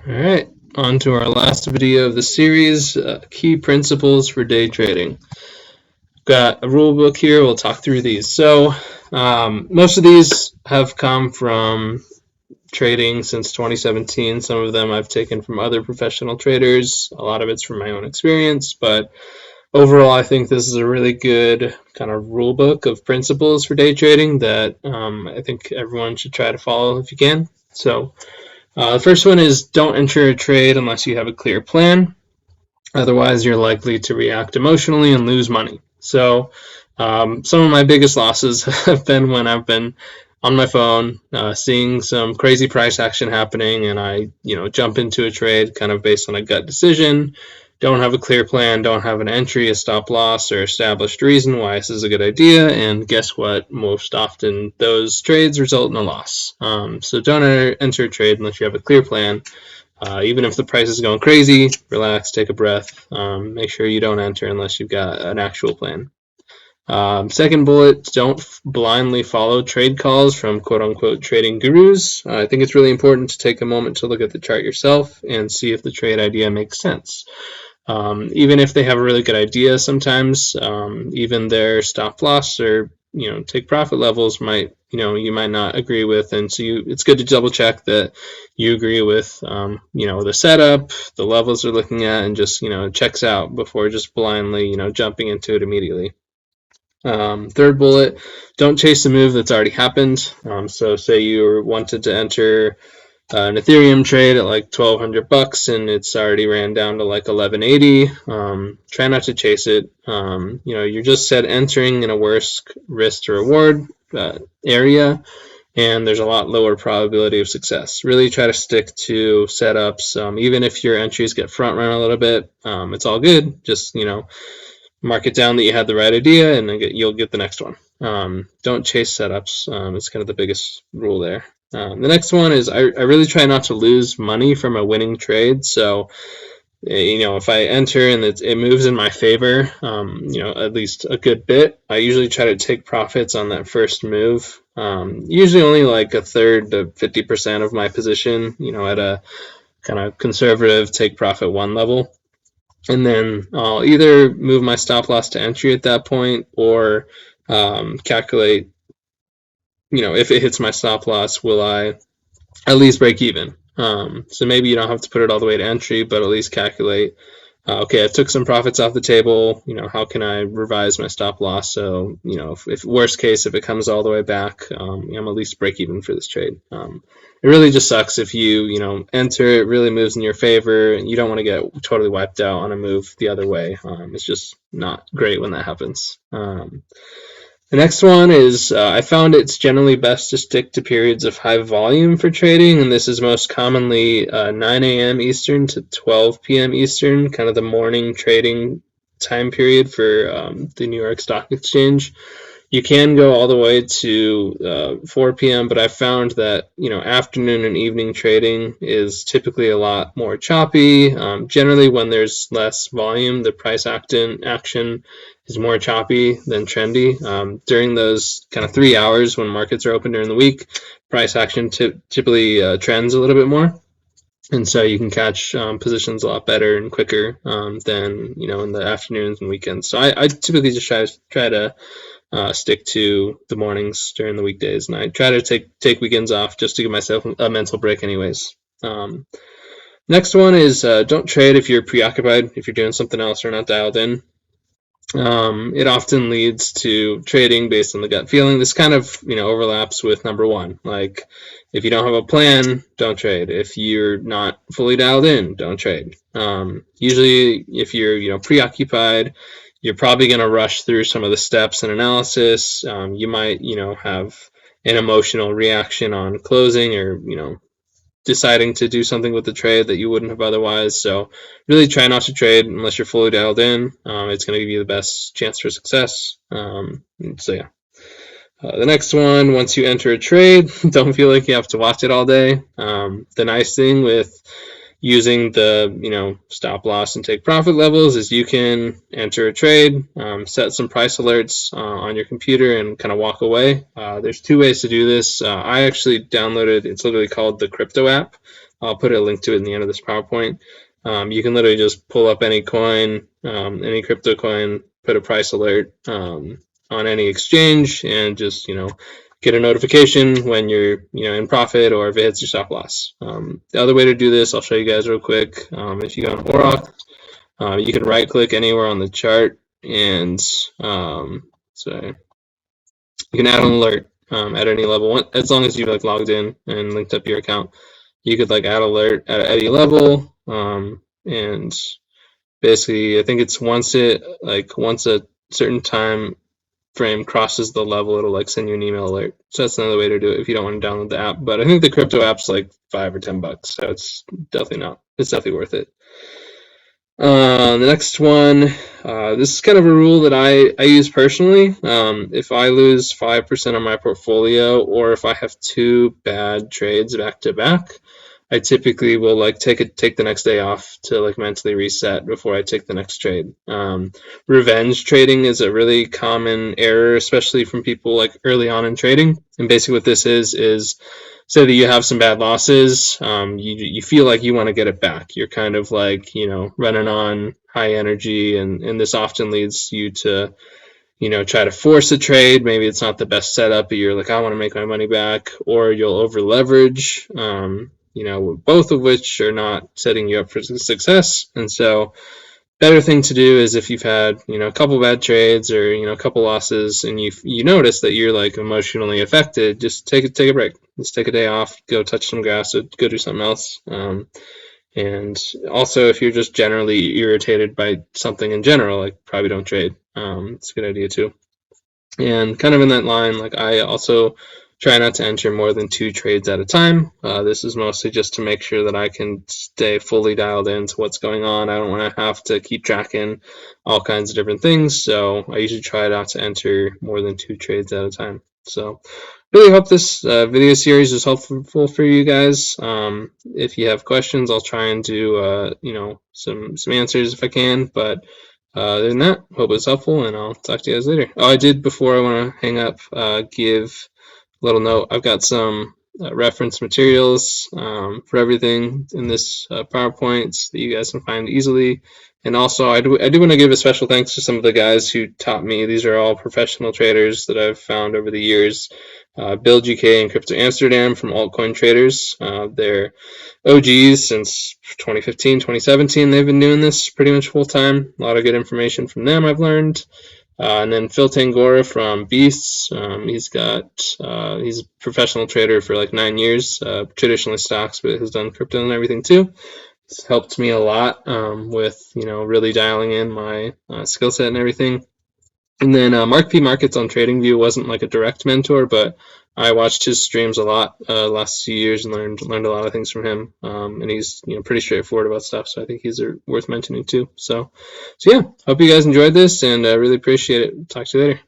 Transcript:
All right, on to our last video of the series, key principles for day trading. Got a rule book here, we'll talk through these. So most of these have come from trading since 2017. Some of them I've taken from other professional traders. A lot of it's from my own experience, but overall I think this is a really good kind of rule book of principles for day trading that I think everyone should try to follow if you can. So the first one is don't enter a trade unless you have a clear plan. Otherwise, you're likely to react emotionally and lose money. So some of my biggest losses have been when I've been on my phone, seeing some crazy price action happening, and I, jump into a trade kind of based on a gut decision. Don't have a clear plan, don't have an entry, a stop loss, or established reason why this is a good idea, and guess what? Most often those trades result in a loss. So don't enter a trade unless you have a clear plan. Even if the price is going crazy, relax, take a breath. Make sure you don't enter unless you've got an actual plan. Second bullet, don't blindly follow trade calls from quote-unquote trading gurus. I think it's really important to take a moment to look at the chart yourself and see if the trade idea makes sense. Even if they have a really good idea sometimes, even their stop loss or take profit levels might you might not agree with, and so it's good to double check that you agree with the setup, the levels they're looking at, and just checks out before just blindly jumping into it immediately. Third bullet, don't chase a move that's already happened. So say you wanted to enter an Ethereum trade at like $1,200 and it's already ran down to like 1180. Try not to chase it. You're just entering in a worse risk to reward area, and there's a lot lower probability of success. Really try to stick to setups. Even if your entries get front run a little bit, it's all good. Just mark it down that you had the right idea, and then you'll get the next one. Don't chase setups. It's kind of the biggest rule there. The next one is I really try not to lose money from a winning trade. So, if I enter and it moves in my favor, at least a good bit, I usually try to take profits on that first move. Usually only like a third to 50% of my position, at a kind of conservative take profit one level. And then I'll either move my stop loss to entry at that point or calculate, if it hits my stop loss, will I at least break even? So maybe you don't have to put it all the way to entry, but at least calculate, okay, I took some profits off the table, how can I revise my stop loss? So, if worst case, if it comes all the way back, I'm at least break even for this trade. It really just sucks if you enter, it really moves in your favor, and you don't want to get totally wiped out on a move the other way. It's just not great when that happens. The next one is I found it's generally best to stick to periods of high volume for trading, and this is most commonly 9 a.m. Eastern to 12 p.m. Eastern, kind of the morning trading time period for the New York Stock Exchange. You can go all the way to 4 p.m., but I found that afternoon and evening trading is typically a lot more choppy. Generally, when there's less volume, the price action is more choppy than trendy. During those kind of 3 hours when markets are open during the week, price action typically trends a little bit more. And so you can catch positions a lot better and quicker than in the afternoons and weekends. So I typically just try to stick to the mornings during the weekdays, and I try to take weekends off just to give myself a mental break anyways. Next one is don't trade if you're preoccupied, if you're doing something else or not dialed in. It often leads to trading based on the gut feeling. This kind of overlaps with number one. Like if you don't have a plan, don't trade. If you're not fully dialed in, don't trade. Usually if you're preoccupied, you're probably going to rush through some of the steps and analysis. You might have an emotional reaction on closing, or deciding to do something with the trade that you wouldn't have otherwise. So really try not to trade unless you're fully dialed in. It's going to give you the best chance for success. So yeah. The next one, once you enter a trade, don't feel like you have to watch it all day. The nice thing with using the stop loss and take profit levels is you can enter a trade, set some price alerts on your computer, and kind of walk away. There's two ways to do this. I actually downloaded, it's literally called the Crypto app. I'll put a link to it in the end of this PowerPoint. You can literally just pull up any coin, any crypto coin, put a price alert on any exchange, and just get a notification when you're in profit or if it hits your stop loss. The other way to do this, I'll show you guys real quick. If you go on Auroch, you can right click anywhere on the chart, and sorry, you can add an alert at any level, as long as you logged in and linked up your account. You could add alert at any level, and basically I think it's once a certain time frame crosses the level, it'll send you an email alert. So that's another way to do it if you don't want to download the app. But I think the crypto app's like $5 or $10, so it's definitely worth it. The next one, this is kind of a rule that I use personally. If I lose 5% of my portfolio, or if I have 2 bad trades back to back, I typically will take the next day off to mentally reset before I take the next trade. Revenge trading is a really common error, especially from people early on in trading. And basically what this is say that you have some bad losses, you feel like you want to get it back. You're kind of running on high energy, and this often leads you to try to force a trade. Maybe it's not the best setup, but you're like, I want to make my money back, or you'll over leverage, both of which are not setting you up for success. And so better thing to do is, if you've had a couple bad trades or a couple losses, and you notice that you're emotionally affected, just take a break. Just take a day off, go touch some grass, or go do something else. And also, if you're just generally irritated by something in general, probably don't trade. It's a good idea too. And kind of in that line, I also try not to enter more than 2 trades at a time. This is mostly just to make sure that I can stay fully dialed into what's going on. I don't want to have to keep tracking all kinds of different things, so I usually try not to enter more than 2 trades at a time. So really hope this video series is helpful for you guys. If you have questions, I'll try and do some answers if I can, but other than that, hope it's helpful, and I'll talk to you guys later. Oh, I did, before I want to hang up, give a little note. I've got some reference materials for everything in this PowerPoint so that you guys can find easily. And also, I do want to give a special thanks to some of the guys who taught me. These are all professional traders that I've found over the years. Bill GK and Crypto Amsterdam from Altcoin Traders. They're OGs since 2015, 2017. They've been doing this pretty much full time. A lot of good information from them I've learned. And then Phil Tangora from Beasts. He's a professional trader for 9 years, traditionally stocks, but has done crypto and everything too. It's helped me a lot with really dialing in my skill set and everything. And then Mark P. Markets on TradingView wasn't a direct mentor, but I watched his streams a lot last few years and learned a lot of things from him. And he's pretty straightforward about stuff, so I think he's worth mentioning too. So yeah, hope you guys enjoyed this, and I really appreciate it. Talk to you later.